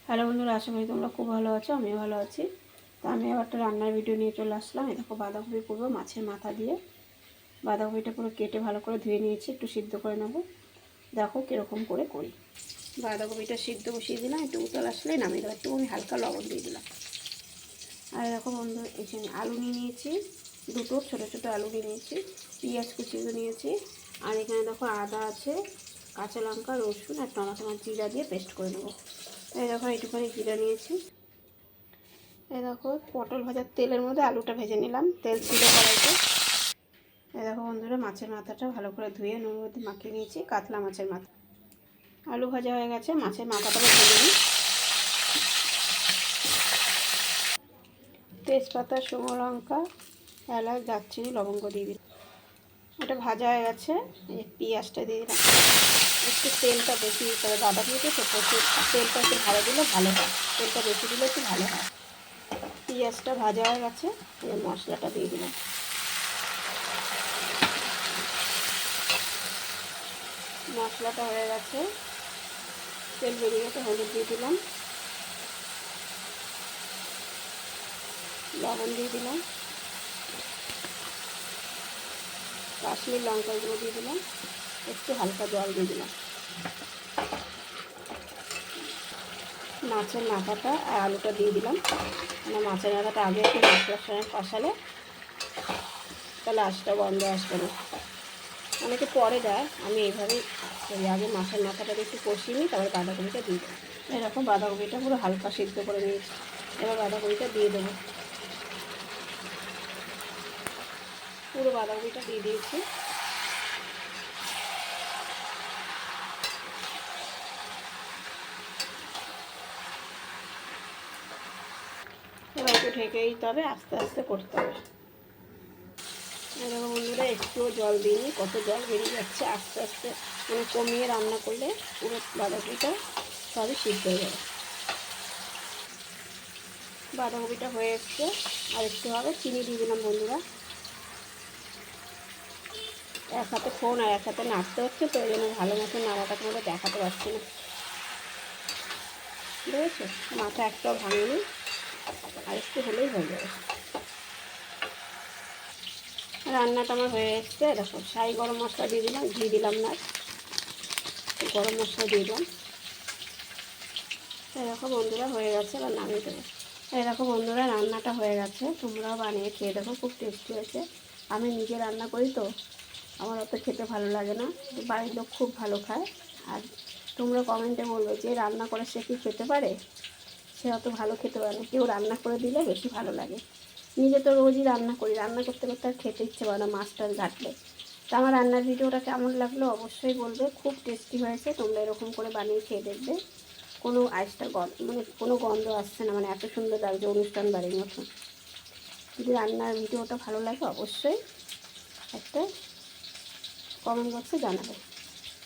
Hello বন্ধুরা, আশা করি তোমরা খুব ভালো আছো। আমিও ভালো আছি। তো আমি আবার একটা রান্নার ভিডিও নিয়ে চলে আসলাম। এই দেখো, বাঁধাকপি করবো মাছের মাথা দিয়ে। বাঁধাকপিটা পুরো কেটে ভালো করে ধুয়ে নিয়েছি, একটু সিদ্ধ করে নেব। দেখো কীরকম করে করি। বাঁধাকপিটা সিদ্ধ বসিয়ে দিলাম, একটু উতল আসলে নামিয়ে দেবো। একটু আমি হালকা লবণ দিয়ে দিলাম। আর দেখো বন্ধু, এখানে আলু নিয়ে নিয়েছি, দুটো ছোটো ছোটো আলু নিয়ে নিয়েছি, পেঁয়াজ কুচিয়ে নিয়েছি। আর এখানে দেখো আদা আছে, কাঁচা লঙ্কা, রসুন আর টমেটো জিরা দিয়ে পেস্ট করে নেবো। এই দেখো এইটুখানি জিরা নিয়েছি। এই দেখো পটল ভাজার তেলের মধ্যে আলুটা ভেজে নিলাম, তেল ছিল কড়াইতে। এই দেখো বন্ধুরা, মাছের মাথাটা ভালো করে ধুয়ে নুন মধ্যে মাখিয়ে নিয়েছি, কাতলা মাছের মাথা। আলু ভাজা হয়ে গেছে, মাছের মাথাটা ভেজে নিই। তেজপাতা, শুকনো লঙ্কা, এলাচ, দারচিনি, লবঙ্গ দিয়ে দিলাম। এটা ভাজা হয়ে গেছে। এই পেঁয়াজটা দিয়ে দিলাম। একটু তেলটা বেশি দিতে হবে, বাঁধাকপিতে তো প্রচুর তেলটা একটু ভালো দিলে ভালো হয়। তেলটা বেশি দিলে একটু ভালো হয়। পেঁয়াজটা ভাজা হয়ে গেছে, এই মশলাটা দিয়ে দিলাম। মশলাটা হয়ে গেছে, তেল বেরিয়ে গেছে, হলুদ দিয়ে দিলাম, লবণ দিয়ে দিলাম, কাশ্মীর লঙ্কা গুঁড়ো দিয়ে দিলাম, একটু হালকা জল দিয়ে দিলাম। মাছের মাথাটা আর আলুটা দিয়ে দিলাম। মানে মাছের মাথাটা আগে একটু মশলার সঙ্গে কষালে তাহলে আঁচটা গন্ধ আসবে না। অনেকে পরে দেয়, আমি এইভাবেই আগে মাছের মাথাটা একটু কষিয়ে নিই, তারপরে বাঁধাকপিটা দিয়ে দেবো। এরকম বাঁধাকপিটা পুরো হালকা সিদ্ধ করে নিয়েছি। এবার বাঁধাকপিটা দিয়ে দেবো। পুরো বাঁধাকপিটা দিয়ে দিয়েছি। এবার একটু ঢেকে দিতে হবে, আস্তে আস্তে করতে হবে। এরকম বন্ধুরা, একটুও জল দিইনি, কত জল বেরিয়ে যাচ্ছে। আস্তে আস্তে মানে কমিয়ে রান্না করলে পুরো বাঁধাকপিটা সবই সিদ্ধ হয়ে যাবে। বাঁধাকপিটা হয়ে এসছে, আর একটু হবে, চিনি দিয়ে দিলাম বন্ধুরা। এক হাতে ফোন আর এক হাতে নাড়তে হচ্ছে, তো ওই জন্য ভালো মতো নাড়াটা তোমাদের দেখাতে পারছি না। বুঝেছো, মাথা একটাও ভাঙেনি, আর একটু হলেই হয়ে যাবে। রান্নাটা আমার হয়ে এসছে। দেখো, শাহি গরম মশলা দিয়ে দিলাম, ঘি দিলাম না, গরম মশলা দিয়ে দিলাম। দেখো বন্ধুরা, হয়ে গেছে, এবার নামিয়ে দেবো। এই দেখো বন্ধুরা, রান্নাটা হয়ে গেছে। তোমরাও বানিয়ে খেয়ে দেখো, খুব টেস্টি হয়েছে। আমি নিজে রান্না করি তো আমার অত খেতে ভালো লাগে না, বাড়ির লোক খুব ভালো খায়। আর তোমরা কমেন্টে বলবে যে রান্না করে সে কি খেতে পারে, সে অত ভালো খেতে পারে না। কেউ রান্না করে দিলে বেশি ভালো লাগে। নিজে তো রোজই রান্না করি, রান্না করতে করতে আর খেতে ইচ্ছে করে না মাছ টাছ ঘাটলে। তো আমার রান্নার ভিডিওটা কেমন লাগলো অবশ্যই বলবে। খুব টেস্টি হয়েছে, তোমরা এরকম করে বানিয়ে খেয়ে দেখবে। কোনো আইসটা মানে কোনো গন্ধ আসছে না, মানে এত সুন্দর লাগছে অনুষ্ঠান বাড়ির মতো। যদি রান্নার ভিডিওটা ভালো লাগে অবশ্যই একটা কমেন্ট বক্সে জানাবে।